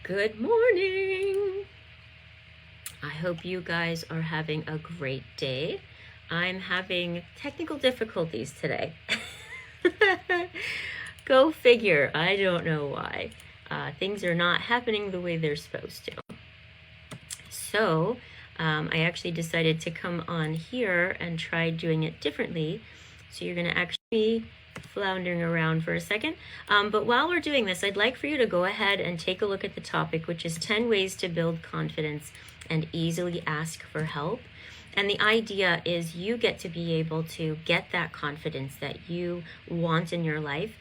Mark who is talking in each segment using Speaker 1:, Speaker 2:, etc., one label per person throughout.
Speaker 1: Good morning. I hope you guys are having a great day. I'm having technical difficulties today. Go figure. I don't know why. Things are not happening the way they're supposed to. So I actually decided to come on here and try doing it differently. So you're going to actually be floundering around for a second. But while we're doing this, I'd like for you to go ahead and take a look at the topic, which is 10 ways to build confidence and easily ask for help. And the idea is you get to be able to get that confidence that you want in your life.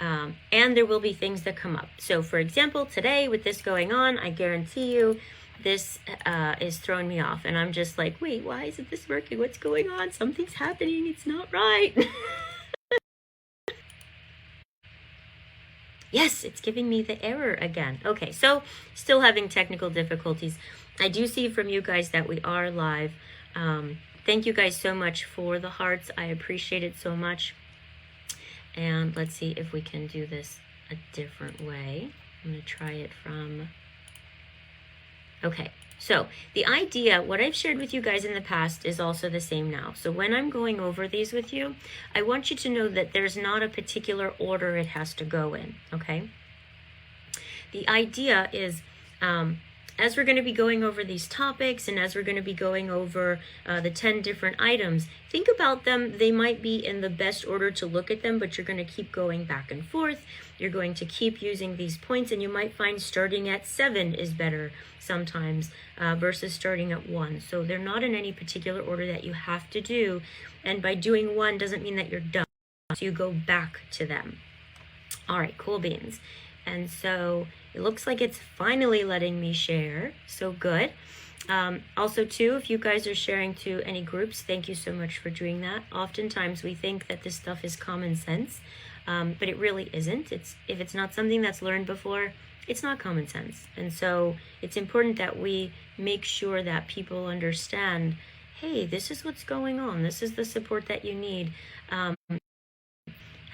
Speaker 1: And there will be things that come up. So for example, today with this going on, I guarantee you this is throwing me off. And I'm just like, wait, why isn't this working? What's going on? Something's happening. It's not right. Yes, it's giving me the error again. Okay, so still having technical difficulties. I do see from you guys that we are live. Thank you guys so much for the hearts. I appreciate it so much. And let's see if we can do this a different way. I'm going to try it from... Okay, so the idea, what I've shared with you guys in the past is also the same now. So when I'm going over these with you, I want you to know that there's not a particular order it has to go in, okay? The idea is, as we're going to be going over these topics and as we're going to be going over the 10 different items, think about them. They might be in the best order to look at them, but you're going to keep going back and forth. You're going to keep using these points, and you might find starting at 7 is better sometimes versus starting at 1. So they're not in any particular order that you have to do. And by doing 1 doesn't mean that you're done. So you go back to them. All right, cool beans. And so it looks like it's finally letting me share. So good. Also, too, if you guys are sharing to any groups, thank you so much for doing that. Oftentimes we think that this stuff is common sense, but it really isn't. If it's not something that's learned before, it's not common sense. And so it's important that we make sure that people understand, hey, this is what's going on. This is the support that you need.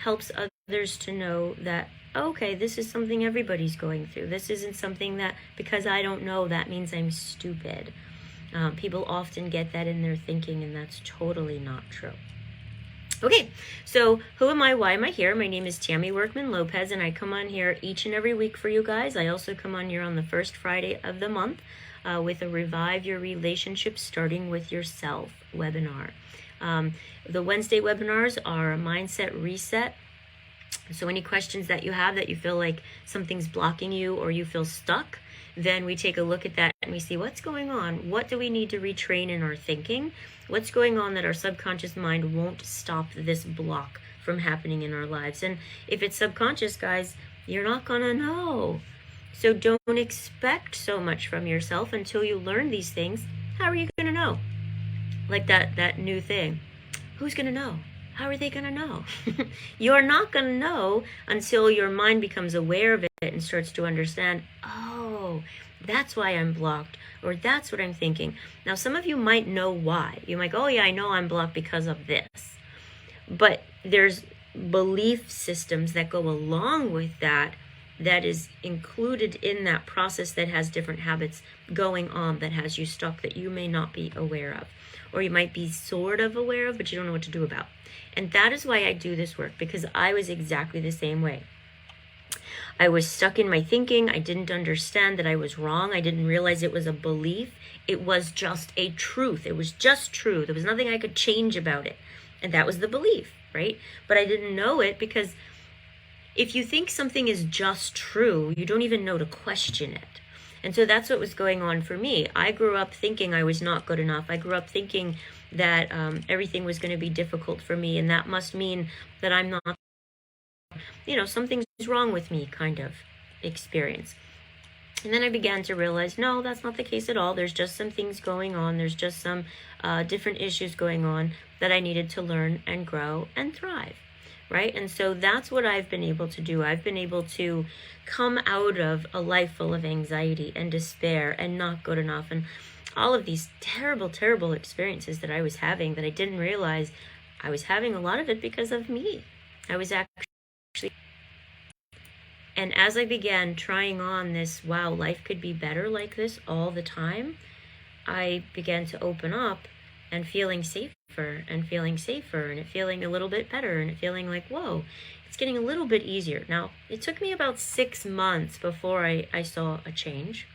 Speaker 1: Helps others to know that, okay, this is something everybody's going through. This isn't something that, because I don't know, that means I'm stupid. People often get that in their thinking, and that's totally not true. Okay, so who am I? Why am I here? My name is Tammy Workman-Lopez, and I come on here each and every week for you guys. I also come on here on the first Friday of the month with a Revive Your Relationship Starting With Yourself webinar. The Wednesday webinars are a mindset reset. So any questions that you have that you feel like something's blocking you or you feel stuck, then we take a look at that and we see what's going on. What do we need to retrain in our thinking? What's going on that our subconscious mind won't stop this block from happening in our lives? And if it's subconscious, guys, you're not gonna know. So don't expect so much from yourself until you learn these things. How are you gonna know? Like that new thing. Who's gonna know? How are they going to know? You're not going to know until your mind becomes aware of it and starts to understand, oh, that's why I'm blocked, or that's what I'm thinking. Now, some of you might know why. You might go, oh, yeah, I know I'm blocked because of this. But there's belief systems that go along with that is included in that process that has different habits going on that has you stuck that you may not be aware of. Or you might be sort of aware of, but you don't know what to do about. And that is why I do this work, because I was exactly the same way. I was stuck in my thinking. I didn't understand that I was wrong. I didn't realize it was a belief. It was just a truth. It was just true. There was nothing I could change about it. And that was the belief, right? But I didn't know it because if you think something is just true, you don't even know to question it. And so that's what was going on for me. I grew up thinking I was not good enough. I grew up thinking that everything was going to be difficult for me, and that must mean that I'm not, something's wrong with me kind of experience. And then I began to realize, no, that's not the case at all. There's just some things going on. There's just some different issues going on that I needed to learn and grow and thrive. Right? And so that's what I've been able to do. I've been able to come out of a life full of anxiety and despair and not good enough and all of these terrible, terrible experiences that I was having that I didn't realize I was having a lot of it because of me. I was actually And as I began trying on this, wow, life could be better like this all the time, I began to open up and feeling safer and feeling safer and it feeling a little bit better and it feeling like, whoa, it's getting a little bit easier. Now, it took me about 6 months before I saw a change.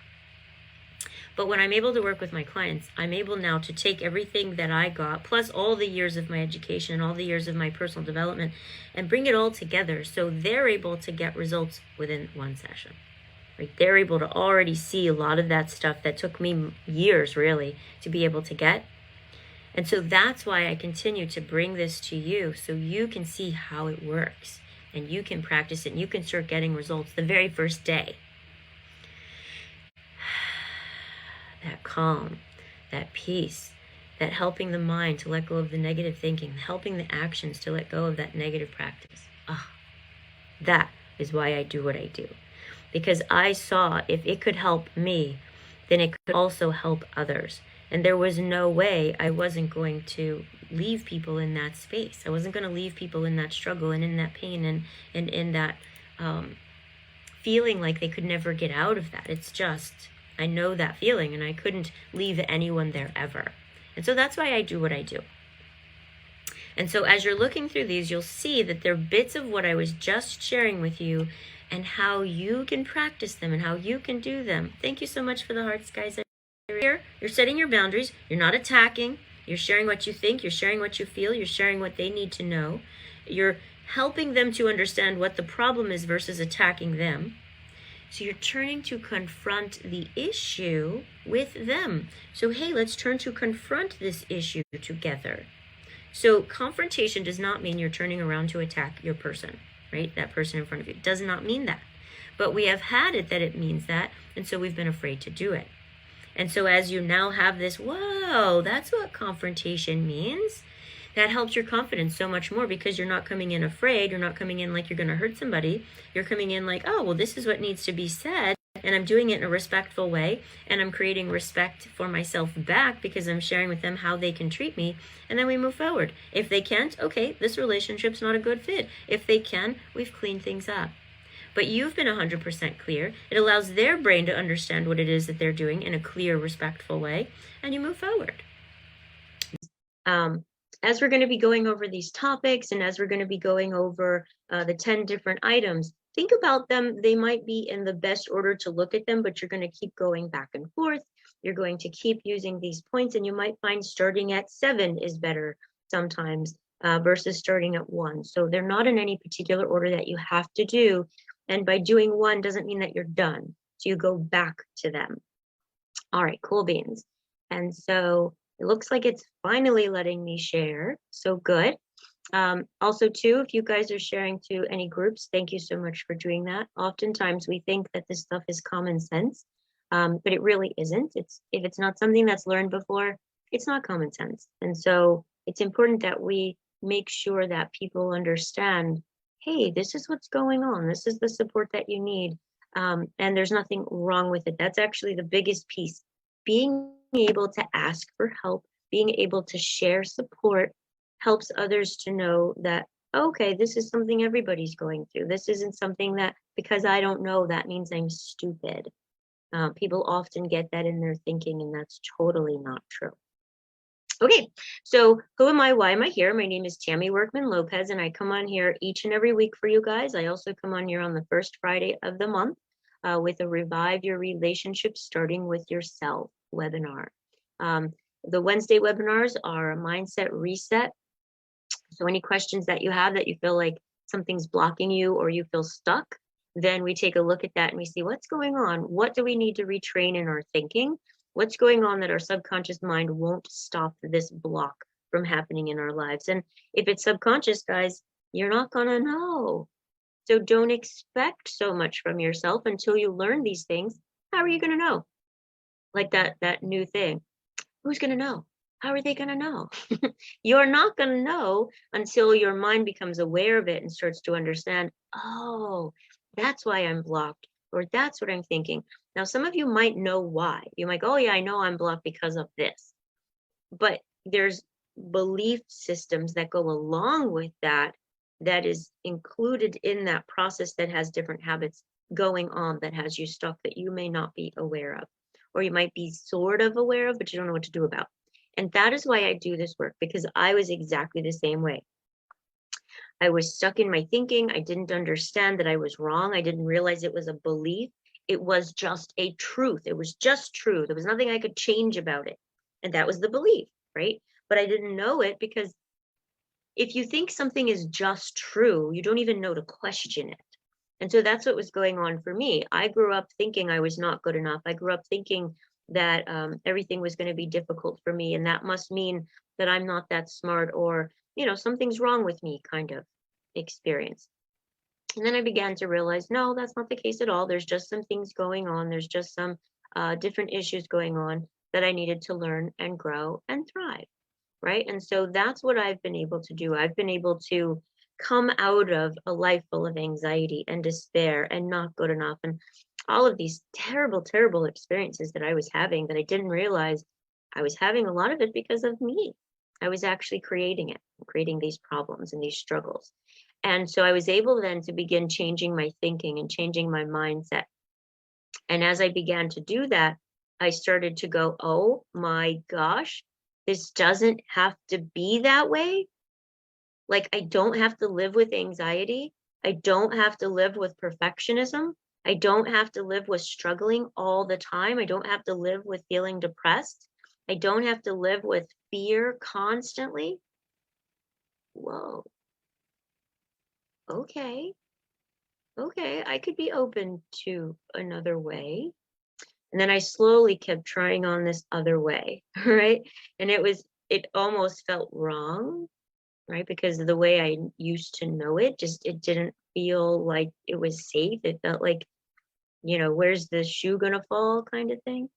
Speaker 1: But when I'm able to work with my clients, I'm able now to take everything that I got, plus all the years of my education and all the years of my personal development, and bring it all together so they're able to get results within one session. Right? They're able to already see a lot of that stuff that took me years, really, to be able to get. And so that's why I continue to bring this to you, so you can see how it works, and you can practice it, and you can start getting results the very first day. That calm, that peace, that helping the mind to let go of the negative thinking, helping the actions to let go of that negative practice. That is why I do what I do. Because I saw if it could help me, then it could also help others. And there was no way I wasn't going to leave people in that space. I wasn't going to leave people in that struggle and in that pain and in that feeling like they could never get out of that. It's just, I know that feeling and I couldn't leave anyone there ever. And so that's why I do what I do. And so as you're looking through these, you'll see that they're bits of what I was just sharing with you and how you can practice them and how you can do them. Thank you so much for the hearts, guys. You're setting your boundaries. You're not attacking. You're sharing what you think. You're sharing what you feel. You're sharing what they need to know. You're helping them to understand what the problem is versus attacking them. So you're turning to confront the issue with them. So, hey, let's turn to confront this issue together. So confrontation does not mean you're turning around to attack your person, right? That person in front of you. It does not mean that. But we have had it that it means that, and so we've been afraid to do it. And so as you now have this, whoa, that's what confrontation means, that helps your confidence so much more because you're not coming in afraid. You're not coming in like you're going to hurt somebody. You're coming in like, oh, well, this is what needs to be said. And I'm doing it in a respectful way. And I'm creating respect for myself back because I'm sharing with them how they can treat me. And then we move forward. If they can't, okay, this relationship's not a good fit. If they can, we've cleaned things up. But you've been 100% clear. It allows their brain to understand what it is that they're doing in a clear, respectful way. And you move forward. As we're going to be going over these topics and as we're going to be going over the 10 different items, think about them. They might be in the best order to look at them, but you're going to keep going back and forth. You're going to keep using these points, and you might find starting at 7 is better sometimes versus starting at 1. So they're not in any particular order that you have to do. And by doing 1 doesn't mean that you're done. So you go back to them. All right, cool beans. And so it looks like it's finally letting me share. So good. Also, too, if you guys are sharing to any groups, thank you so much for doing that. Oftentimes we think that this stuff is common sense, but it really isn't. If it's not something that's learned before, it's not common sense. And so it's important that we make sure that people understand, hey, this is what's going on. This is the support that you need. And there's nothing wrong with it. That's actually the biggest piece. Being able to ask for help, being able to share support helps others to know that, okay, this is something everybody's going through. This isn't something that because I don't know, that means I'm stupid. People often get that in their thinking, and that's totally not true. Okay, so who am I? Why am I here? My name is Tammy Workman-Lopez, and I come on here each and every week for you guys. I also come on here on the first Friday of the month with a Revive Your Relationship Starting with Yourself webinar. The Wednesday webinars are a mindset reset. So any questions that you have that you feel like something's blocking you or you feel stuck, then we take a look at that and we see what's going on. What do we need to retrain in our thinking? What's going on that our subconscious mind won't stop this block from happening in our lives? And if it's subconscious, guys, you're not gonna know. So don't expect so much from yourself until you learn these things. How are you gonna know? Like that new thing. Who's gonna know? How are they gonna know? You're not gonna know until your mind becomes aware of it and starts to understand, oh, that's why I'm blocked, or that's what I'm thinking. Now, some of you might know why. You might go, oh yeah, I know I'm blocked because of this. But there's belief systems that go along with that, that is included in that process that has different habits going on that has you stuck that you may not be aware of, or you might be sort of aware of, but you don't know what to do about. And that is why I do this work, because I was exactly the same way. I was stuck in my thinking. I didn't understand that I was wrong. I didn't realize it was a belief. It was just a truth. It was just true. There was nothing I could change about it. And that was the belief, right? But I didn't know it, because if you think something is just true, you don't even know to question it. And so that's what was going on for me. I grew up thinking I was not good enough. I grew up thinking that everything was going to be difficult for me, and that must mean that I'm not that smart, or, something's wrong with me kind of experience. And then I began to realize, no, that's not the case at all. There's just some things going on. There's just some different issues going on that I needed to learn and grow and thrive. Right. And so that's what I've been able to do. I've been able to come out of a life full of anxiety and despair and not good enough, and all of these terrible, terrible experiences that I was having, that I didn't realize I was having a lot of it because of me. I was actually creating it, creating these problems and these struggles. And so I was able then to begin changing my thinking and changing my mindset. And as I began to do that, I started to go, oh my gosh, this doesn't have to be that way. Like, I don't have to live with anxiety. I don't have to live with perfectionism. I don't have to live with struggling all the time. I don't have to live with feeling depressed. I don't have to live with fear constantly. Whoa. Okay, I could be open to another way. And then I slowly kept trying on this other way, right? And it almost felt wrong, right? Because of the way I used to know it, it didn't feel like it was safe. It felt like, where's the shoe gonna fall kind of thing.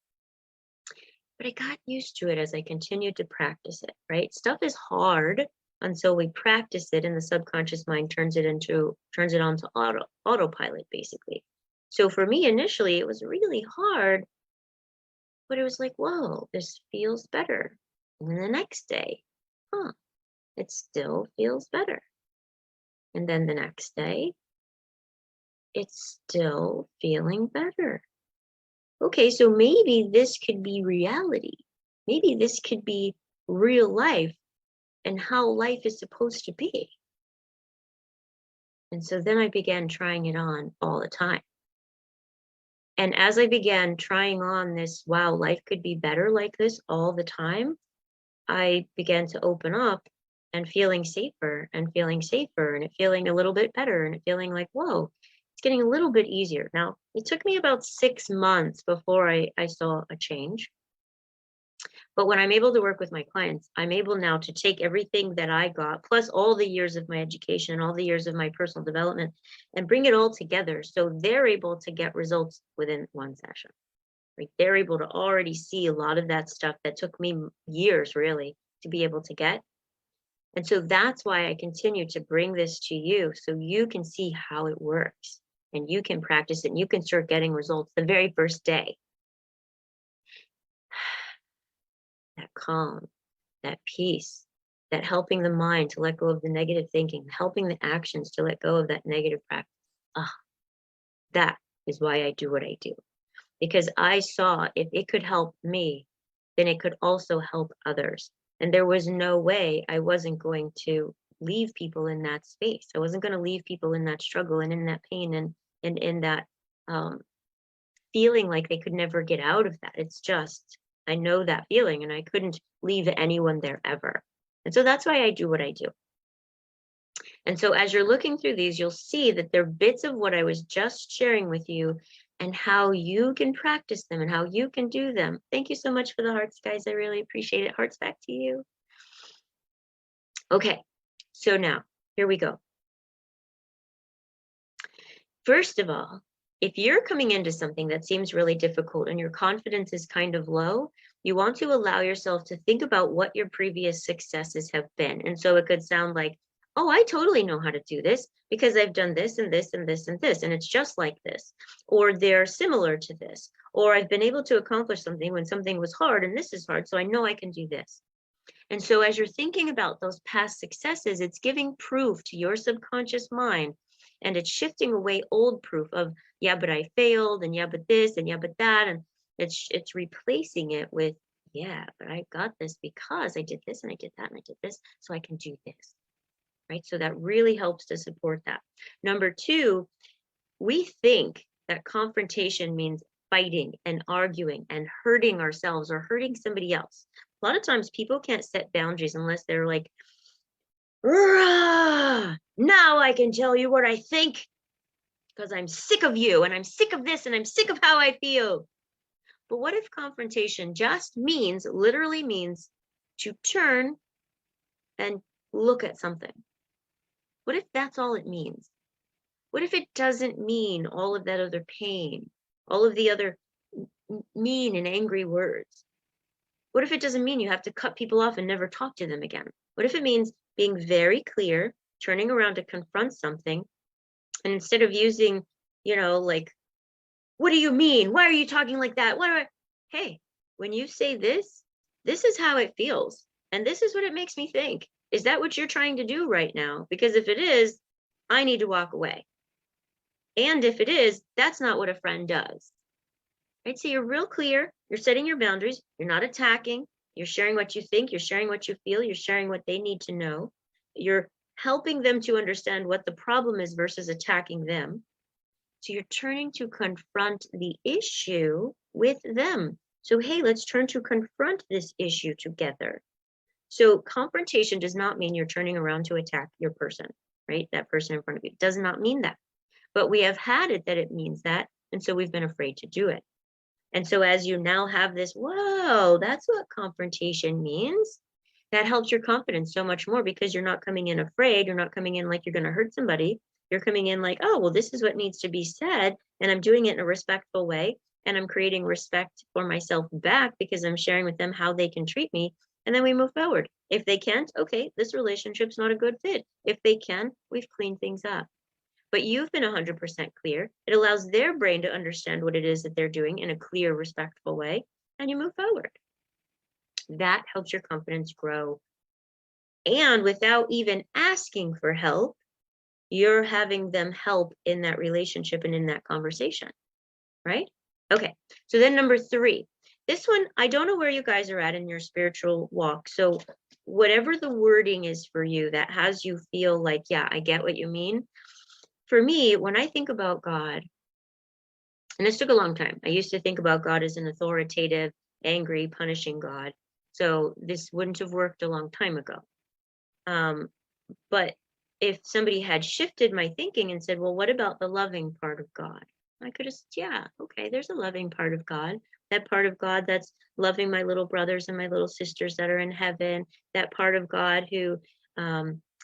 Speaker 1: But I got used to it as I continued to practice it, right? Stuff is hard until we practice it, and the subconscious mind turns it onto autopilot, basically. So for me, initially, it was really hard, but it was like, whoa, this feels better. And then the next day, it still feels better. And then the next day, it's still feeling better. Okay, so maybe this could be reality. Maybe this could be real life and how life is supposed to be. And so then I began trying it on all the time. And as I began trying on this, wow, life could be better like this all the time, I began to open up and feeling safer and it feeling a little bit better, and it feeling like, whoa, it's getting a little bit easier. Now, it took me about 6 months before I saw a change. But when I'm able to work with my clients, I'm able now to take everything that I got, plus all the years of my education, all the years of my personal development, and bring it all together so they're able to get results within one session. Right? They're able to already see a lot of that stuff that took me years, really, to be able to get. And so that's why I continue to bring this to you, so you can see how it works and you can practice it and you can start getting results the very first day. That calm, that peace, that helping the mind to let go of the negative thinking, helping the actions to let go of that negative practice. That is why I do what I do. Because I saw if it could help me, then it could also help others. And there was no way I wasn't going to leave people in that space. I wasn't going to leave people in that struggle and in that pain and in that feeling like they could never get out of that. It's just, I know that feeling, and I couldn't leave anyone there ever. And so that's why I do what I do. And so as you're looking through these, you'll see that they're bits of what I was just sharing with you and how you can practice them and how you can do them. Thank you so much for the hearts, guys. I really appreciate it. Hearts back to you. Okay, so now here we go. First of all, if you're coming into something that seems really difficult and your confidence is kind of low, you want to allow yourself to think about what your previous successes have been. And so it could sound like, oh, I totally know how to do this because I've done this and this and this and this, and it's just like this. Or they're similar to this. Or I've been able to accomplish something when something was hard and this is hard, so I know I can do this. And so as you're thinking about those past successes, it's giving proof to your subconscious mind, and it's shifting away old proof of, yeah, but I failed, and yeah, but this, and yeah, but that. And it's replacing it with, yeah, but I got this because I did this and I did that and I did this, so I can do this. Right? So that really helps to support that. Number two, we think that confrontation means fighting and arguing and hurting ourselves or hurting somebody else. A lot of times people can't set boundaries unless they're like, "Rah! Now I can tell you what I think because I'm sick of you and I'm sick of this and I'm sick of how I feel." But what if confrontation just means, literally means, to turn and look at something? What if that's all it means? What if it doesn't mean all of that other pain, all of the other mean and angry words? What if it doesn't mean you have to cut people off and never talk to them again? What if it means being very clear, turning around to confront something, and instead of using, like, what do you mean? Why are you talking like that? Hey, when you say this is how it feels. And this is what it makes me think. Is that what you're trying to do right now? Because if it is, I need to walk away. And if it is, that's not what a friend does. Right? So you're real clear. You're setting your boundaries. You're not attacking. You're sharing what you think. You're sharing what you feel. You're sharing what they need to know. You're helping them to understand what the problem is versus attacking them. So you're turning to confront the issue with them. So, hey, let's turn to confront this issue together. So confrontation does not mean you're turning around to attack your person, right? That person in front of you. It does not mean that. But we have had it that it means that. And so we've been afraid to do it. And so as you now have this, whoa, that's what confrontation means. That helps your confidence so much more because you're not coming in afraid. You're not coming in like you're going to hurt somebody. You're coming in like, oh, well, this is what needs to be said. And I'm doing it in a respectful way. And I'm creating respect for myself back because I'm sharing with them how they can treat me. And then we move forward. If they can't, okay, this relationship's not a good fit. If they can, we've cleaned things up. But you've been 100% clear. It allows their brain to understand what it is that they're doing in a clear, respectful way, and you move forward. That helps your confidence grow. And without even asking for help, you're having them help in that relationship and in that conversation, right? Okay, so then number three. This one, I don't know where you guys are at in your spiritual walk. So whatever the wording is for you that has you feel like, yeah, I get what you mean. For me, when I think about God, and this took a long time, I used to think about God as an authoritative, angry, punishing God. So this wouldn't have worked a long time ago. But if somebody had shifted my thinking and said, well, what about the loving part of God? I could have said, yeah, okay, there's a loving part of God. That part of God that's loving my little brothers and my little sisters that are in heaven. That part of God who,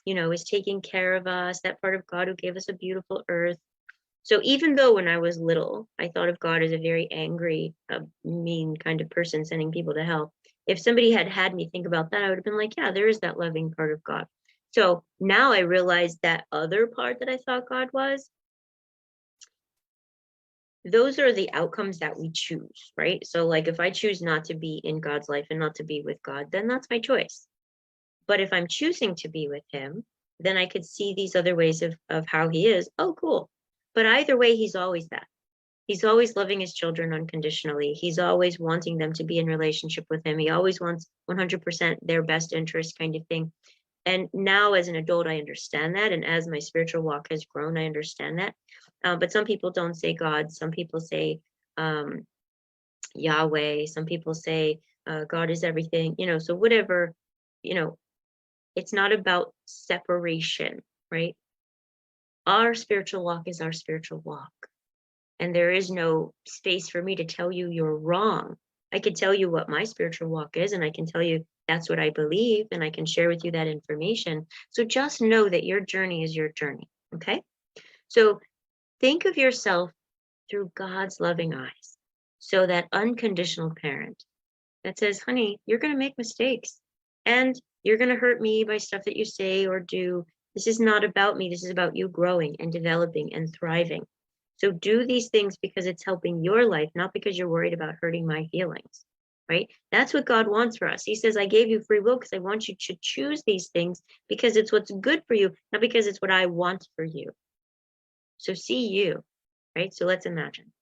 Speaker 1: is taking care of us. That part of God who gave us a beautiful earth. So even though when I was little, I thought of God as a very angry, mean kind of person sending people to hell. If somebody had me think about that, I would have been like, yeah, there is that loving part of God. So now I realize that other part that I thought God was, those are the outcomes that we choose, right? So like if I choose not to be in God's life and not to be with God, then that's my choice. But if I'm choosing to be with him, then I could see these other ways of how he is. Oh, cool. But either way, he's always that. He's always loving his children unconditionally. He's always wanting them to be in relationship with him. He always wants 100% their best interest kind of thing. And now as an adult, I understand that. And as my spiritual walk has grown, I understand that. But some people don't say God. Some people say Yahweh. Some people say God is everything, so whatever, it's not about separation, right? Our spiritual walk is our spiritual walk. And there is no space for me to tell you you're wrong. I could tell you what my spiritual walk is, and I can tell you that's what I believe, and I can share with you that information. So just know that your journey is your journey, okay? So think of yourself through God's loving eyes. So that unconditional parent that says, honey, you're going to make mistakes, and you're going to hurt me by stuff that you say or do. This is not about me. This is about you growing and developing and thriving. So do these things because it's helping your life, not because you're worried about hurting my feelings, right? That's what God wants for us. He says, I gave you free will because I want you to choose these things because it's what's good for you, not because it's what I want for you. So see you, right? So let's imagine.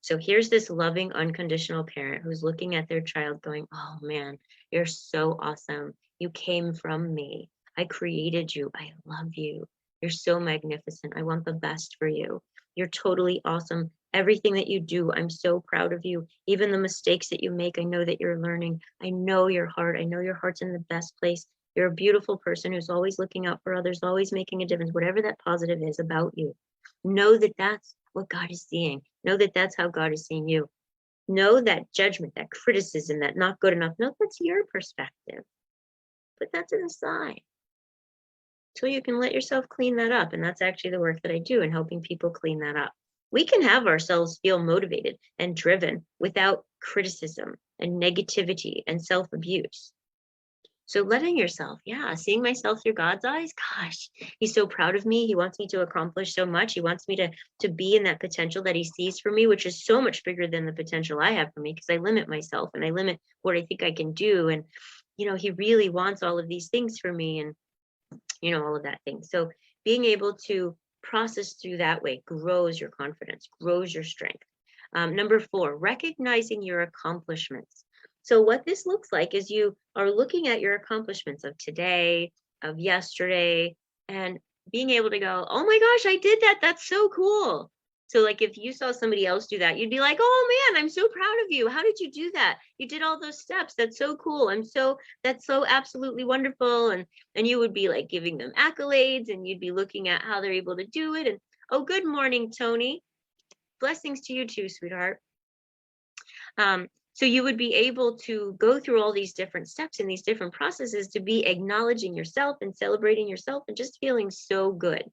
Speaker 1: So here's this loving, unconditional parent who's looking at their child going, oh man, you're so awesome. You came from me. I created you. I love you. You're so magnificent. I want the best for you. You're totally awesome. Everything that you do, I'm so proud of you. Even the mistakes that you make, I know that you're learning. I know your heart. I know your heart's in the best place. You're a beautiful person who's always looking out for others, always making a difference, whatever that positive is about you. Know that that's what God is seeing. Know that that's how God is seeing you. Know that judgment, that criticism, that not good enough. No, that's your perspective. Put that to the side so you can let yourself clean that up. And that's actually the work that I do in helping people clean that up. We can have ourselves feel motivated and driven without criticism and negativity and self-abuse. So letting yourself, seeing myself through God's eyes, gosh, he's so proud of me. He wants me to accomplish so much. He wants me to be in that potential that he sees for me, which is so much bigger than the potential I have for me, because I limit myself and I limit what I think I can do. And, he really wants all of these things for me and, all of that thing. So being able to process through that way grows your confidence, grows your strength. Number 4, recognizing your accomplishments. So what this looks like is you are looking at your accomplishments of today, of yesterday, and being able to go, oh my gosh, I did that. That's so cool. So like if you saw somebody else do that, you'd be like, oh man, I'm so proud of you. How did you do that? You did all those steps. That's so cool. That's so absolutely wonderful. And you would be like giving them accolades, and you'd be looking at how they're able to do it. And oh, good morning, Tony. Blessings to you too, sweetheart. So you would be able to go through all these different steps and these different processes to be acknowledging yourself and celebrating yourself and just feeling so good.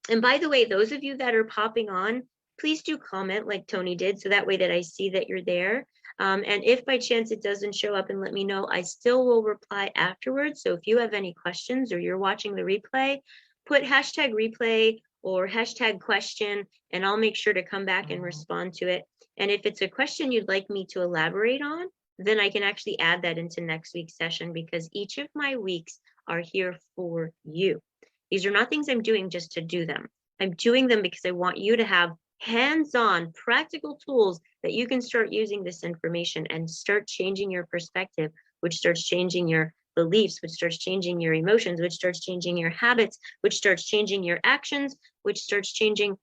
Speaker 1: And by the way, those of you that are popping on, please do comment like Tony did, so that way that I see that you're there. And if by chance it doesn't show up and let me know, I still will reply afterwards. So if you have any questions or you're watching the replay, put hashtag replay or hashtag question, and I'll make sure to come back and respond to it. And if it's a question you'd like me to elaborate on, then I can actually add that into next week's session, because each of my weeks are here for you. These are not things I'm doing just to do them. I'm doing them because I want you to have hands-on practical tools that you can start using this information and start changing your perspective, which starts changing your beliefs, which starts changing your emotions, which starts changing your habits, which starts changing your actions, which starts changing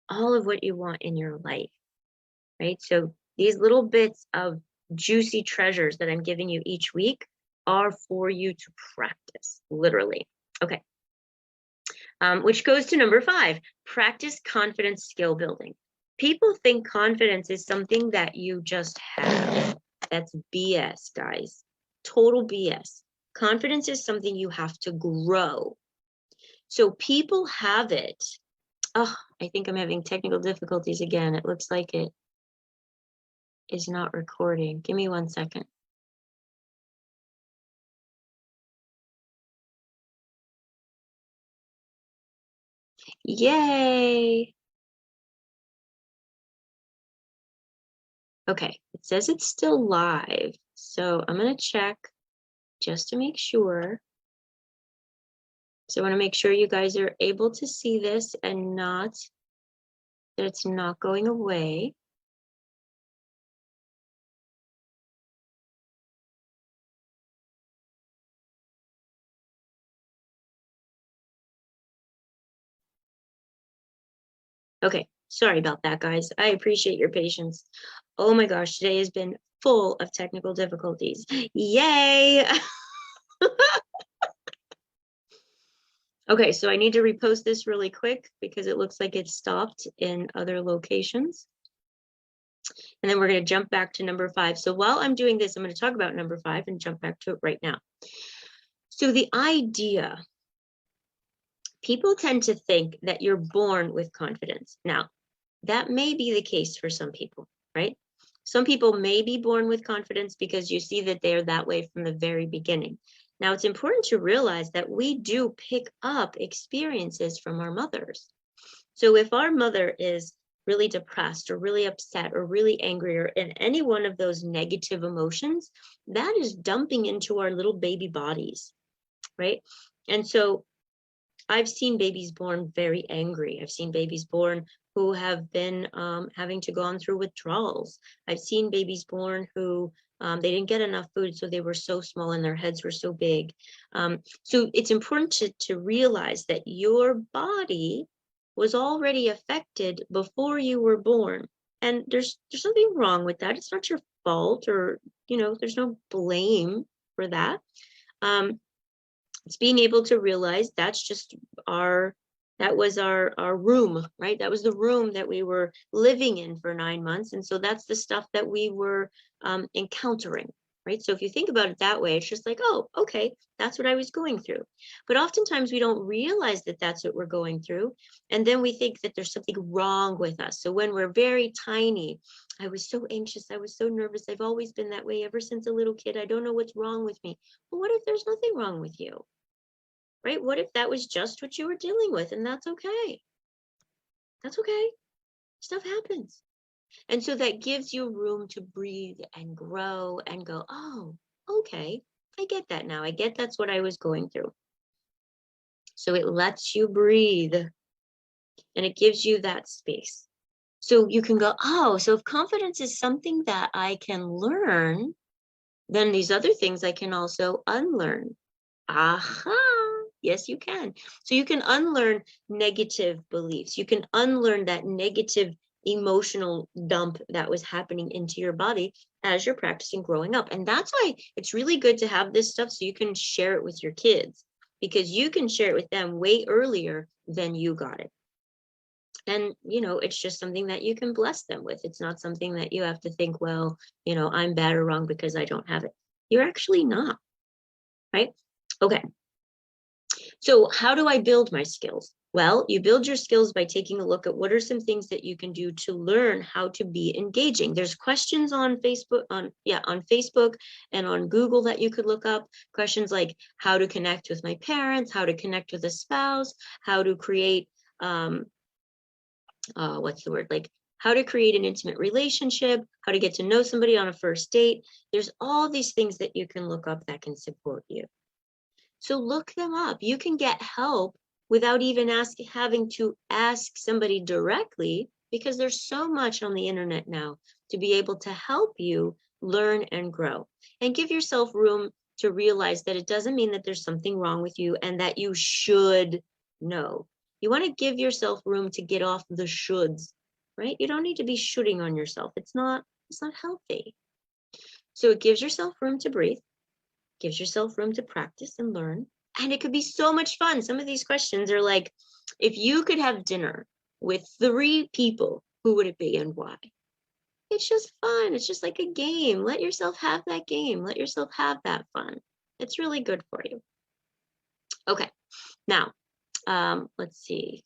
Speaker 1: all of what you want in your life, right? So these little bits of juicy treasures that I'm giving you each week are for you to practice, literally. Okay. Which goes to number 5, practice confidence skill building. People think confidence is something that you just have. That's BS, guys. Total BS. Confidence is something you have to grow. So people have it. Oh, I think I'm having technical difficulties again. It looks like it is not recording. Give me 1 second. Yay. Okay, it says it's still live. So I'm going to check just to make sure. So I want to make sure you guys are able to see this and not that it's not going away. Okay, sorry about that, guys. I appreciate your patience. Oh my gosh, today has been full of technical difficulties. Yay! Okay, so I need to repost this really quick because it looks like it stopped in other locations. And then we're going to jump back to number 5. So while I'm doing this, I'm going to talk about number 5 and jump back to it right now. So the idea, people tend to think that you're born with confidence. Now, that may be the case for some people, right? Some people may be born with confidence because you see that they're that way from the very beginning. Now, it's important to realize that we do pick up experiences from our mothers. So if our mother is really depressed or really upset or really angry or in any one of those negative emotions, that is dumping into our little baby bodies, right? And so I've seen babies born very angry. I've seen babies born who have been having to go through withdrawals. I've seen babies born who they didn't get enough food, so they were so small and their heads were so big. So it's important to realize that your body was already affected before you were born. And there's nothing wrong with that. It's not your fault, or, there's no blame for that. It's being able to realize that's just that was our room, right? That was the room that we were living in for 9 months. And so that's the stuff that we were encountering, right? So if you think about it that way, it's just like, oh, okay, that's what I was going through. But oftentimes we don't realize that that's what we're going through. And then we think that there's something wrong with us. So when we're very tiny, I was so anxious, I was so nervous, I've always been that way ever since a little kid, I don't know what's wrong with me. Well, what if there's nothing wrong with you? Right? What if that was just what you were dealing with? And that's okay. That's okay. Stuff happens. And so that gives you room to breathe and grow and go, oh, okay, I get that now. I get that's what I was going through. So it lets you breathe and it gives you that space. So you can go, oh, so if confidence is something that I can learn, then these other things I can also unlearn. Aha. Yes, you can. So you can unlearn negative beliefs. You can unlearn that negative emotional dump that was happening into your body as you're practicing growing up. And that's why it's really good to have this stuff so you can share it with your kids, because you can share it with them way earlier than you got it. And, it's just something that you can bless them with. It's not something that you have to think, well, I'm bad or wrong because I don't have it. You're actually not, right? Okay. So how do I build my skills? Well, you build your skills by taking a look at what are some things that you can do to learn how to be engaging. There's questions on Facebook, on Facebook and on Google that you could look up. Questions like how to connect with my parents, how to connect with a spouse, how to create, like how to create an intimate relationship, how to get to know somebody on a first date. There's all these things that you can look up that can support you. So look them up. You can get help without even having to ask somebody directly, because there's so much on the internet now to be able to help you learn and grow. And give yourself room to realize that it doesn't mean that there's something wrong with you and that you should know. You want to give yourself room to get off the shoulds, right? You don't need to be shooting on yourself. It's not healthy. So it gives yourself room to breathe. Gives yourself room to practice and learn. And it could be so much fun. Some of these questions are like, if you could have dinner with 3 people, who would it be and why? It's just fun. It's just like a game. Let yourself have that game. Let yourself have that fun. It's really good for you. Okay. Now, let's see.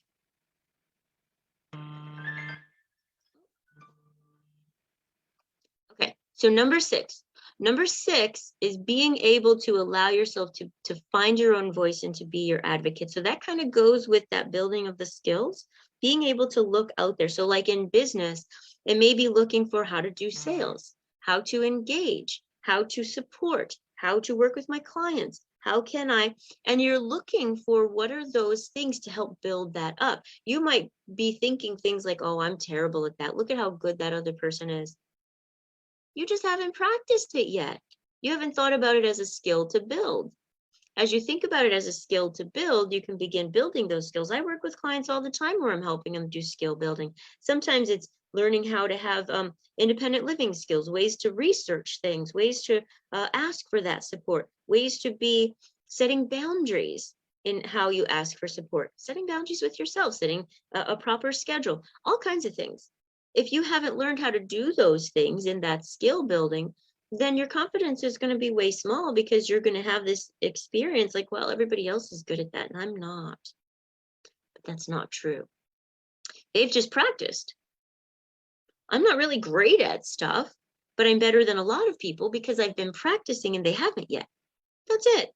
Speaker 1: Okay. So number 6. Number 6 is being able to allow yourself to find your own voice and to be your advocate. So that kind of goes with that building of the skills, being able to look out there. So like in business, it may be looking for how to do sales, how to engage, how to support, how to work with my clients. How can I? And you're looking for what are those things to help build that up. You might be thinking things like, oh, I'm terrible at that. Look at how good that other person is. You just haven't practiced it yet. You haven't thought about it as a skill to build. As you think about it as a skill to build, you can begin building those skills. I work with clients all the time where I'm helping them do skill building. Sometimes it's learning how to have independent living skills, ways to research things, ways to ask for that support, ways to be setting boundaries in how you ask for support, setting boundaries with yourself, setting a proper schedule, all kinds of things. If you haven't learned how to do those things in that skill building, then your confidence is going to be way small, because you're going to have this experience like, well, everybody else is good at that and I'm not. But that's not true. They've just practiced. I'm not really great at stuff, but I'm better than a lot of people because I've been practicing and they haven't yet. That's it.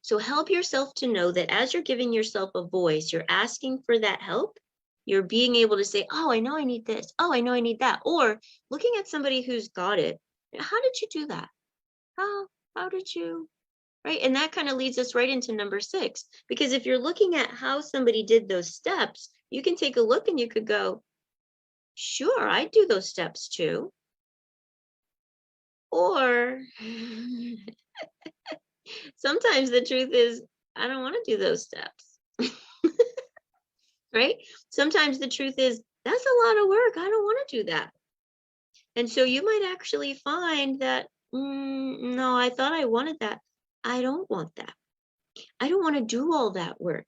Speaker 1: So help yourself to know that as you're giving yourself a voice, you're asking for that help. You're being able to say, oh, I know I need this. Oh, I know I need that. Or looking at somebody who's got it. How did you do that? How did you right? And that kind of leads us right into number 6, because if you're looking at how somebody did those steps, you can take a look and you could go, sure, I do those steps too. Or sometimes the truth is, I don't want to do those steps, right? Sometimes the truth is, that's a lot of work. I don't want to do that. And so you might actually find that, no, I thought I wanted that. I don't want that. I don't want to do all that work.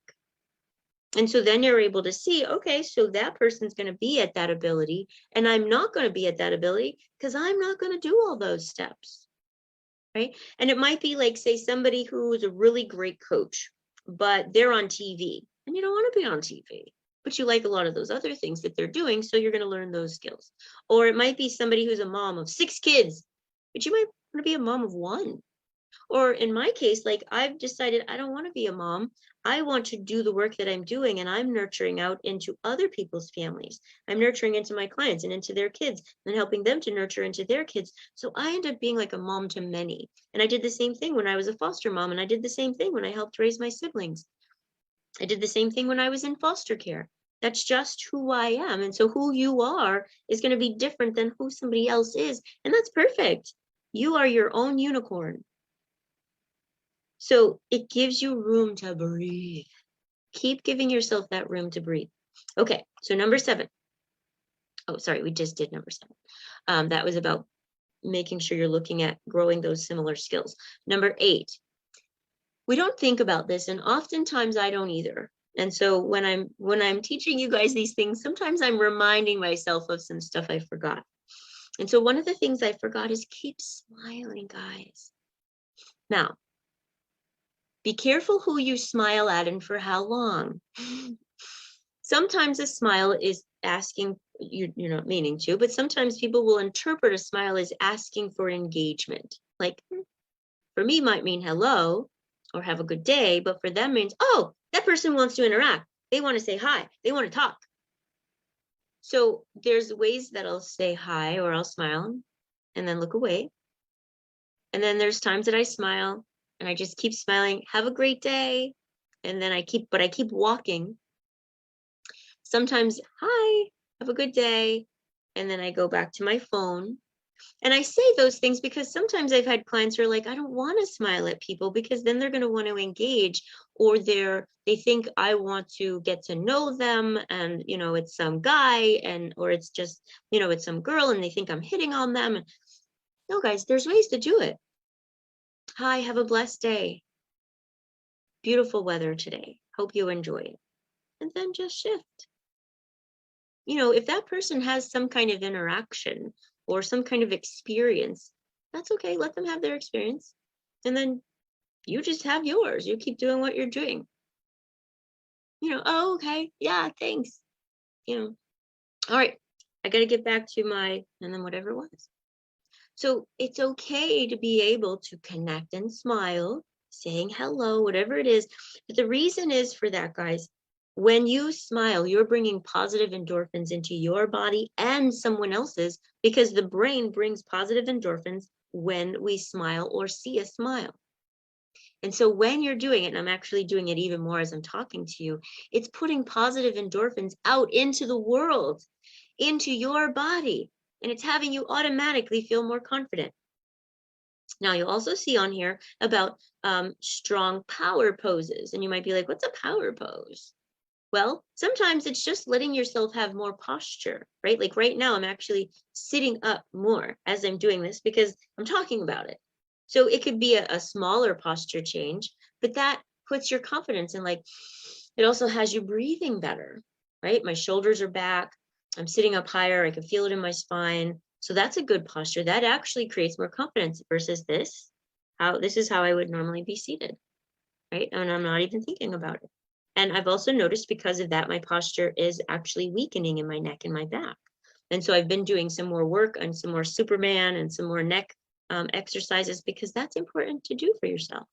Speaker 1: And so then you're able to see, okay, so that person's going to be at that ability, and I'm not going to be at that ability because I'm not going to do all those steps, right? And it might be like, say, somebody who is a really great coach, but they're on TV, and you don't want to be on TV, but you like a lot of those other things that they're doing, so you're going to learn those skills. Or it might be somebody who's a mom of 6 kids, but you might want to be a mom of 1. Or in my case, like, I've decided I don't want to be a mom. I want to do the work that I'm doing, and I'm nurturing out into other people's families. I'm nurturing into my clients and into their kids, and helping them to nurture into their kids. So I end up being like a mom to many. And I did the same thing when I was a foster mom, and I did the same thing when I helped raise my siblings. I did the same thing when I was in foster care. That's just who I am. And so who you are is going to be different than who somebody else is. And that's perfect. You are your own unicorn. So it gives you room to breathe. Keep giving yourself that room to breathe. Okay, so number 7. Oh, sorry, we just did number 7. That was about making sure you're looking at growing those similar skills. Number 8, we don't think about this, and oftentimes I don't either. And so when I'm teaching you guys these things, sometimes I'm reminding myself of some stuff I forgot. And so one of the things I forgot is keep smiling, guys. Now, be careful who you smile at and for how long. Sometimes a smile is asking, you're not meaning to, but sometimes people will interpret a smile as asking for engagement. Like, for me, might mean hello or have a good day, but for them means, oh, that person wants to interact. They want to say hi. They want to talk. So there's ways that I'll say hi or I'll smile and then look away. And then there's times that I smile and I just keep smiling, have a great day. And then I keep walking. Sometimes, hi, have a good day. And then I go back to my phone. And I say those things because sometimes I've had clients who are like, I don't want to smile at people because then they're going to want to engage, or they think I want to get to know them, and it's some guy, or it's just it's some girl and they think I'm hitting on them. No, guys, there's ways to do it. Hi, have a blessed day. Beautiful weather today. Hope you enjoy it. And then just shift. If that person has some kind of interaction or some kind of experience, that's okay. Let them have their experience. And then you just have yours. You keep doing what you're doing. Oh, okay. Yeah, thanks. All right. I got to get back to and then whatever it was. So it's okay to be able to connect and smile, saying hello, whatever it is. But the reason is for that, guys, when you smile, you're bringing positive endorphins into your body and someone else's, because the brain brings positive endorphins when we smile or see a smile. And so when you're doing it, and I'm actually doing it even more as I'm talking to you, it's putting positive endorphins out into the world, into your body. And it's having you automatically feel more confident. Now, you'll also see on here about strong power poses. And you might be like, what's a power pose? Well, sometimes it's just letting yourself have more posture, right? Like right now, I'm actually sitting up more as I'm doing this because I'm talking about it. So it could be a smaller posture change, but that puts your confidence in, like, it also has you breathing better, right? My shoulders are back. I'm sitting up higher. I can feel it in my spine. So that's a good posture. That actually creates more confidence versus this. This is how I would normally be seated, right? And I'm not even thinking about it. And I've also noticed because of that, my posture is actually weakening in my neck and my back. And so I've been doing some more work on some more Superman and some more neck exercises, because that's important to do for yourself.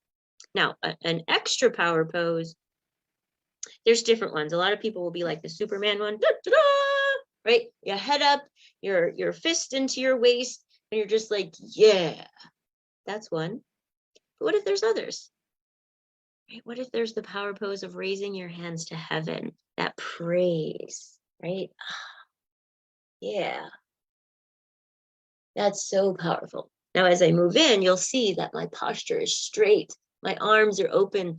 Speaker 1: Now, an extra power pose, there's different ones. A lot of people will be like the Superman one, right? Your head up, your fist into your waist, and you're just like, yeah, that's one. But what if there's others? Right? What if there's the power pose of raising your hands to heaven, that praise, right? Yeah, that's so powerful. Now, as I move in, you'll see that my posture is straight. My arms are open.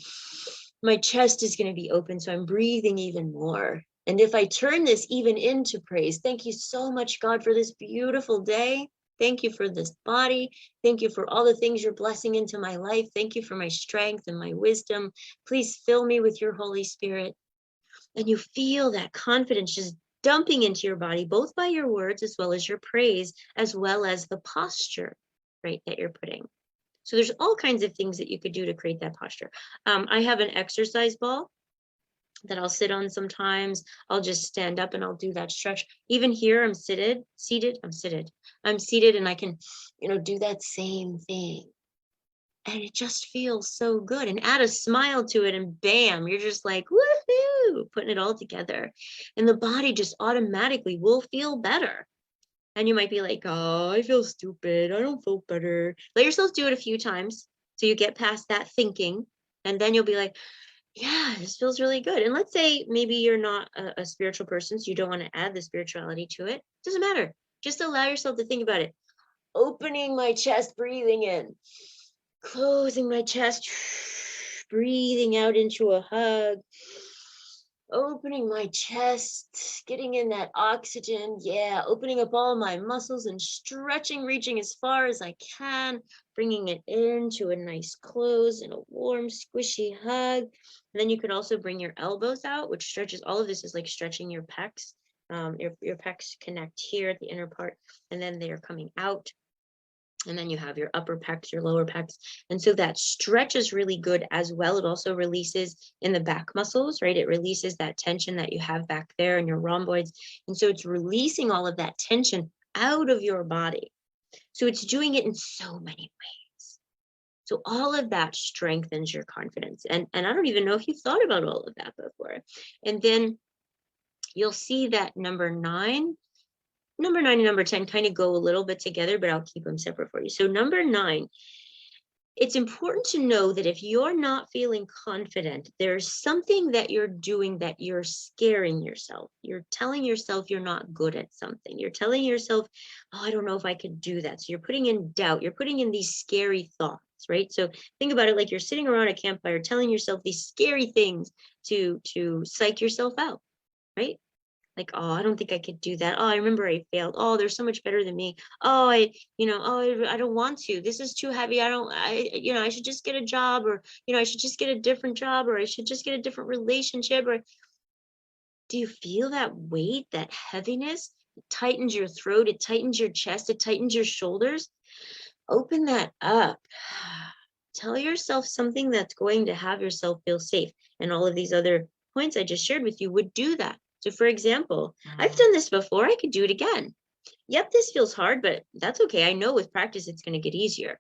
Speaker 1: My chest is going to be open. So I'm breathing even more. And if I turn this even into praise, thank you so much, God, for this beautiful day. Thank you for this body. Thank you for all the things you're blessing into my life. Thank you for my strength and my wisdom. Please fill me with your Holy Spirit. And you feel that confidence just dumping into your body, both by your words as well as your praise, as well as the posture, right, that you're putting. So there's all kinds of things that you could do to create that posture. I have an exercise ball that I'll sit on sometimes. I'll just stand up and I'll do that stretch. Even here, I'm seated, and I can, do that same thing. And it just feels so good. And add a smile to it, and bam, you're just like, woohoo, putting it all together. And the body just automatically will feel better. And you might be like, oh, I feel stupid. I don't feel better. Let yourself do it a few times so you get past that thinking. And then you'll be like, yeah, this feels really good. And let's say maybe you're not a spiritual person, so you don't want to add the spirituality to it. Doesn't matter. Just allow yourself to think about it. Opening my chest, breathing in. Closing my chest, breathing out into a hug. Opening my chest, getting in that oxygen. Yeah, opening up all my muscles and stretching, reaching as far as I can, bringing it into a nice close and a warm, squishy hug. And then you could also bring your elbows out, which stretches. All of this is like stretching your pecs. Your pecs connect here at the inner part, and then they are coming out. And then you have your upper pecs, your lower pecs. And so that stretch is really good as well. It also releases in the back muscles, right? It releases that tension that you have back there in your rhomboids. And so it's releasing all of that tension out of your body. So it's doing it in so many ways. So all of that strengthens your confidence. And I don't even know if you've thought about all of that before. And then you'll see that number 9 and number 10 kind of go a little bit together, but I'll keep them separate for you. So number 9, it's important to know that if you're not feeling confident, there's something that you're doing that you're scaring yourself. You're telling yourself you're not good at something. You're telling yourself, oh, I don't know if I could do that. So you're putting in doubt. You're putting in these scary thoughts, right? So think about it like you're sitting around a campfire telling yourself these scary things to psych yourself out, right? Like, oh, I don't think I could do that. Oh, I remember I failed. Oh, they're so much better than me. Oh, I don't want to. This is too heavy. I should just get a job, or, I should just get a different job, or I should just get a different relationship. Or do you feel that weight, that heaviness? It tightens your throat. It tightens your chest. It tightens your shoulders. Open that up. Tell yourself something that's going to have yourself feel safe. And all of these other points I just shared with you would do that. So for example, I've done this before. I could do it again. Yep, this feels hard, but that's okay. I know with practice, it's going to get easier.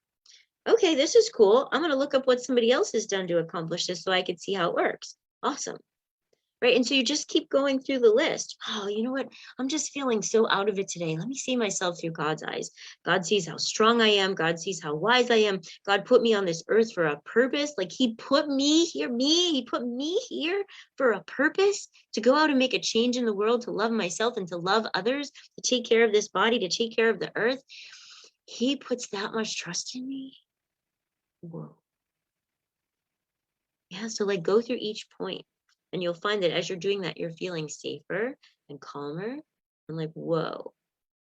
Speaker 1: Okay, this is cool. I'm going to look up what somebody else has done to accomplish this so I can see how it works. Awesome. Right. And so you just keep going through the list. Oh, you know what? I'm just feeling so out of it today. Let me see myself through God's eyes. God sees how strong I am. God sees how wise I am. God put me on this earth for a purpose. Like he put me here, he put me here for a purpose to go out and make a change in the world, to love myself and to love others, to take care of this body, to take care of the earth. He puts that much trust in me. Whoa. Yeah. So like go through each point. And you'll find that as you're doing that, you're feeling safer and calmer and like, whoa.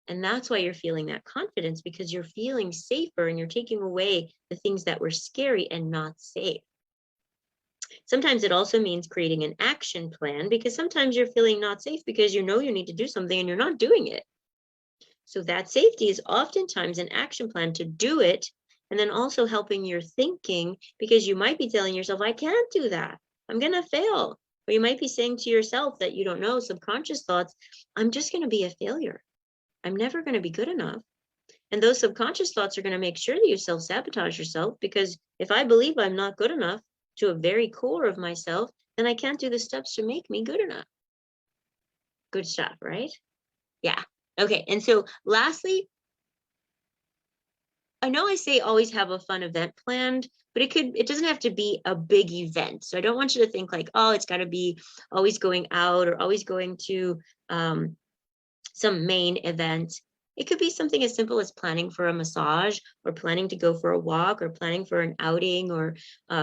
Speaker 1: And that's why you're feeling that confidence, because you're feeling safer and you're taking away the things that were scary and not safe. Sometimes it also means creating an action plan, because sometimes you're feeling not safe because you know you need to do something and you're not doing it. So that safety is oftentimes an action plan to do it. And then also helping your thinking, because you might be telling yourself, I can't do that. I'm going to fail. Or you might be saying to yourself that you don't know, subconscious thoughts, I'm just going to be a failure. I'm never going to be good enough. And those subconscious thoughts are going to make sure that you self-sabotage yourself, because if I believe I'm not good enough to a very core of myself, then I can't do the steps to make me good enough. Good stuff, right? Yeah. Okay. And so lastly, I know I say always have a fun event planned, but it doesn't have to be a big event. So I don't want you to think like, oh, it's got to be always going out or always going to some main event. It could be something as simple as planning for a massage, or planning to go for a walk, or planning for an outing, or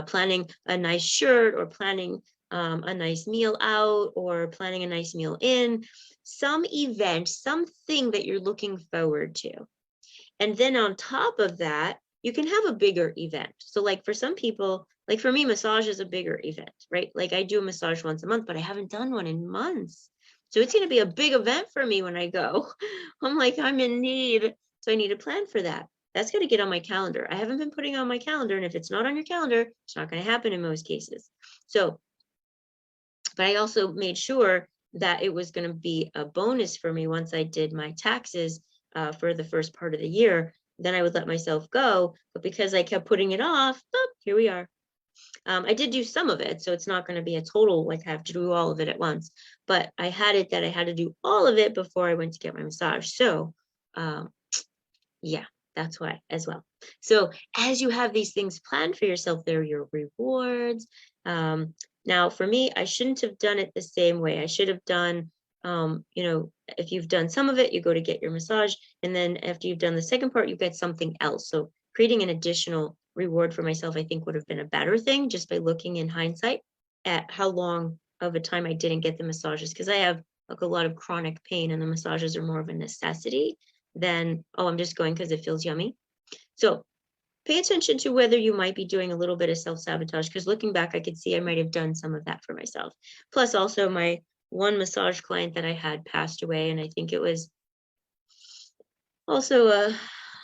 Speaker 1: planning a nice shirt, or planning a nice meal out, or planning a nice meal in. Some event, something that you're looking forward to. And then on top of that, you can have a bigger event. So like for some people, like for me, massage is a bigger event, right? Like I do a massage once a month, but I haven't done one in months. So it's going to be a big event for me when I go. I'm like, I'm in need. So I need to plan for that. That's got to get on my calendar. I haven't been putting on my calendar. And if it's not on your calendar, it's not going to happen in most cases. So, but I also made sure that it was going to be a bonus for me once I did my taxes for the first part of the year. Then I would let myself go. But because I kept putting it off, here we are. I did do some of it, so it's not going to be a total, like I have to do all of it at once. But I had it that I had to do all of it before I went to get my massage. So yeah, that's why as well. So as you have these things planned for yourself, they're your rewards. Now for me, I shouldn't have done it the same way. I should have done, if you've done some of it, you go to get your massage. And then after you've done the second part, you get something else. So creating an additional reward for myself, I think would have been a better thing, just by looking in hindsight at how long of a time I didn't get the massages. Because I have like a lot of chronic pain, and the massages are more of a necessity than, oh, I'm just going because it feels yummy. So pay attention to whether you might be doing a little bit of self-sabotage, because looking back, I could see I might have done some of that for myself. Plus also my one massage client that I had passed away, and I think it was also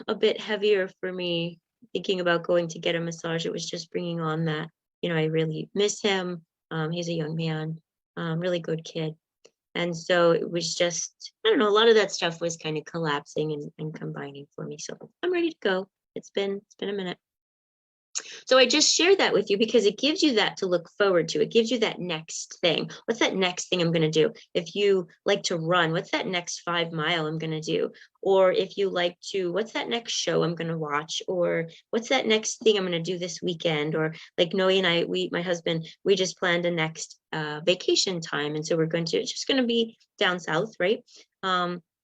Speaker 1: a bit heavier for me thinking about going to get a massage. It was just bringing on that, I really miss him. He's a young man, really good kid. And so it was just, I don't know, a lot of that stuff was kind of collapsing and combining for me. So I'm ready to go. It's been a minute. So I just shared that with you because it gives you that to look forward to. It gives you that next thing. What's that next thing I'm going to do? If you like to run, what's that next 5 mile I'm going to do? Or if you like to, what's that next show I'm going to watch? Or what's that next thing I'm going to do this weekend? Or like Noe and I, my husband, we just planned a next vacation time. And so it's just going to be down south, right?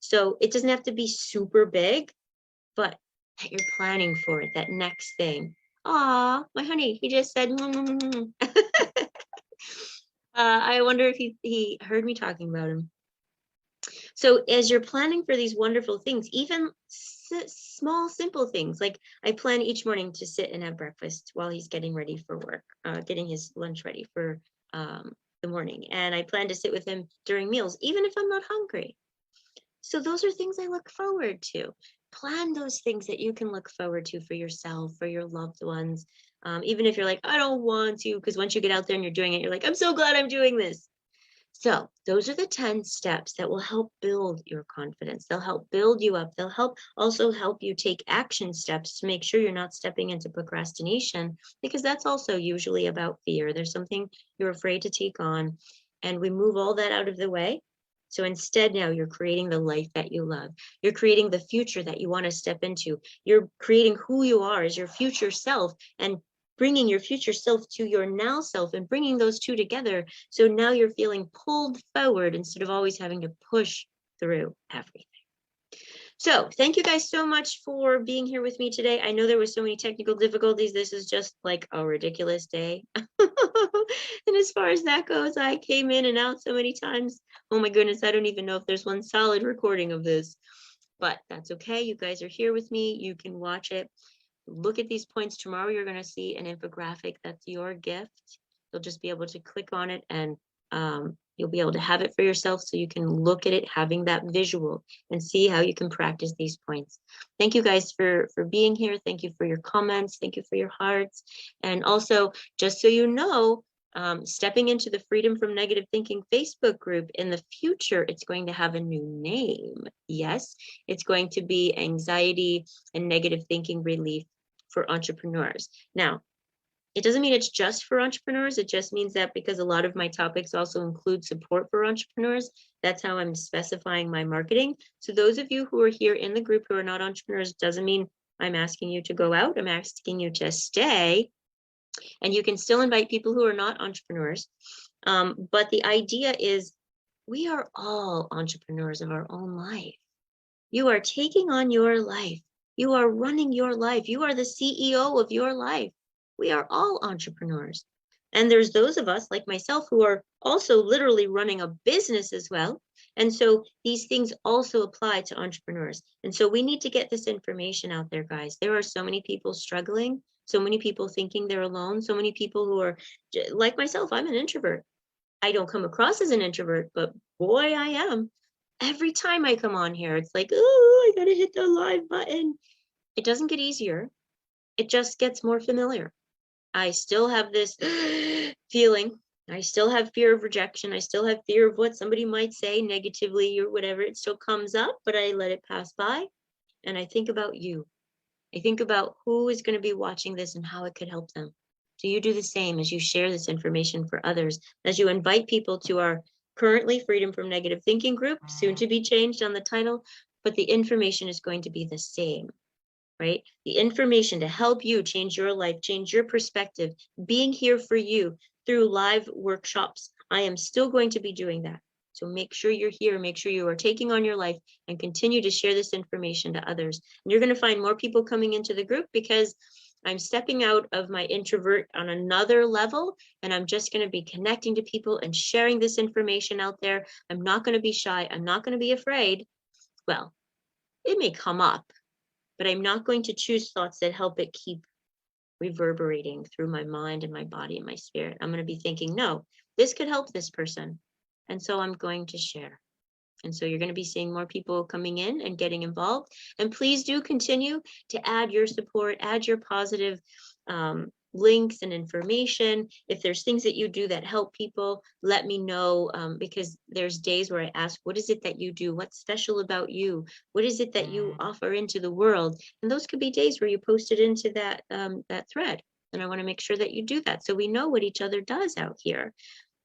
Speaker 1: So it doesn't have to be super big, but that you're planning for it, that next thing. Aw, my honey, he just said, I wonder if he heard me talking about him. So as you're planning for these wonderful things, even small, simple things, like I plan each morning to sit and have breakfast while he's getting ready for work, getting his lunch ready for the morning. And I plan to sit with him during meals, even if I'm not hungry. So those are things I look forward to. Plan those things that you can look forward to for yourself, for your loved ones. Even if you're like, I don't want to, because once you get out there and you're doing it, you're like, I'm so glad I'm doing this. So those are the 10 steps that will help build your confidence. They'll help build you up. They'll also help you take action steps to make sure you're not stepping into procrastination, because that's also usually about fear. There's something you're afraid to take on, and we move all that out of the way. So instead, now you're creating the life that you love. You're creating the future that you want to step into. You're creating who you are as your future self, and bringing your future self to your now self, and bringing those two together. So now you're feeling pulled forward instead of always having to push through everything. So thank you guys so much for being here with me today. I know there was so many technical difficulties. This is just like a ridiculous day. And as far as that goes, I came in and out so many times. Oh my goodness, I don't even know if there's one solid recording of this, but that's okay. You guys are here with me. You can watch it. Look at these points. Tomorrow you're going to see an infographic. That's your gift. You'll just be able to click on it, and you'll be able to have it for yourself, so you can look at it having that visual and see how you can practice these points. Thank you guys for being here. Thank you for your comments. Thank you for your hearts. And also, just so you know, stepping into the Freedom from Negative Thinking Facebook group, in the future, it's going to have a new name. Yes, it's going to be Anxiety and Negative Thinking Relief for Entrepreneurs. Now, it doesn't mean it's just for entrepreneurs. It just means that because a lot of my topics also include support for entrepreneurs, that's how I'm specifying my marketing. So those of you who are here in the group who are not entrepreneurs, doesn't mean I'm asking you to go out. I'm asking you to stay. And you can still invite people who are not entrepreneurs. But the idea is we are all entrepreneurs of our own life. You are taking on your life. You are running your life. You are the CEO of your life. We are all entrepreneurs. And there's those of us like myself who are also literally running a business as well. And so these things also apply to entrepreneurs. And so we need to get this information out there, guys. There are so many people struggling, so many people thinking they're alone, so many people who are like myself. I'm an introvert. I don't come across as an introvert, but boy, I am. Every time I come on here, it's like, oh, I gotta hit the live button. It doesn't get easier. It just gets more familiar. I still have this feeling. I still have fear of rejection. I still have fear of what somebody might say negatively or whatever. It still comes up, but I let it pass by. And I think about you. I think about who is going to be watching this and how it could help them. So you do the same as you share this information for others, as you invite people to our currently Freedom from Negative Thinking group, soon to be changed on the title, but the information is going to be the same, right? The information to help you change your life, change your perspective, being here for you through live workshops. I am still going to be doing that. So make sure you're here, make sure you are taking on your life and continue to share this information to others. And you're going to find more people coming into the group because I'm stepping out of my introvert on another level, and I'm just going to be connecting to people and sharing this information out there. I'm not going to be shy. I'm not going to be afraid. Well, it may come up, but I'm not going to choose thoughts that help it keep reverberating through my mind and my body and my spirit. I'm going to be thinking, no, this could help this person. And so I'm going to share. And so you're going to be seeing more people coming in and getting involved. And please do continue to add your support, add your positive links and information. If there's things that you do that help people, let me know, because there's days where I ask, what is it that you do? What's special about you? What is it that you offer into the world? And those could be days where you post it into that thread. And I want to make sure that you do that so we know what each other does out here.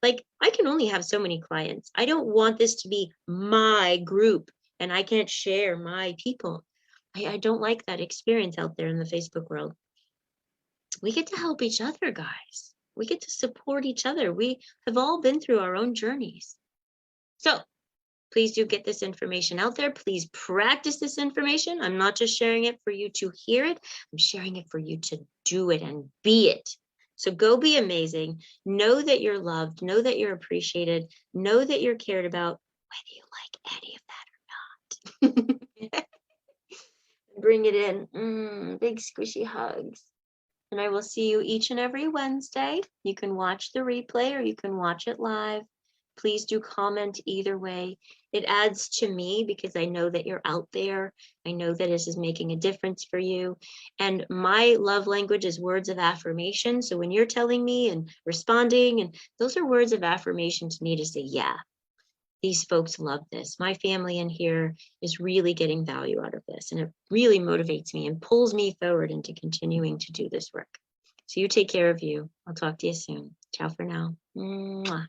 Speaker 1: Like, I can only have so many clients. I don't want this to be my group and I can't share my people. I don't like that experience out there in the Facebook world. We get to help each other, guys. We get to support each other. We have all been through our own journeys. So please do get this information out there. Please practice this information. I'm not just sharing it for you to hear it. I'm sharing it for you to do it and be it. So go be amazing. Know that you're loved. Know that you're appreciated. Know that you're cared about, whether you like any of that or not. Bring it in. Big squishy hugs. And I will see you each and every Wednesday. You can watch the replay or you can watch it live. Please do comment either way. It adds to me because I know that you're out there. I know that this is making a difference for you. And my love language is words of affirmation. So when you're telling me and responding, and those are words of affirmation to me to say, yeah, these folks love this. My family in here is really getting value out of this. And it really motivates me and pulls me forward into continuing to do this work. So you take care of you. I'll talk to you soon. Ciao for now. Mwah.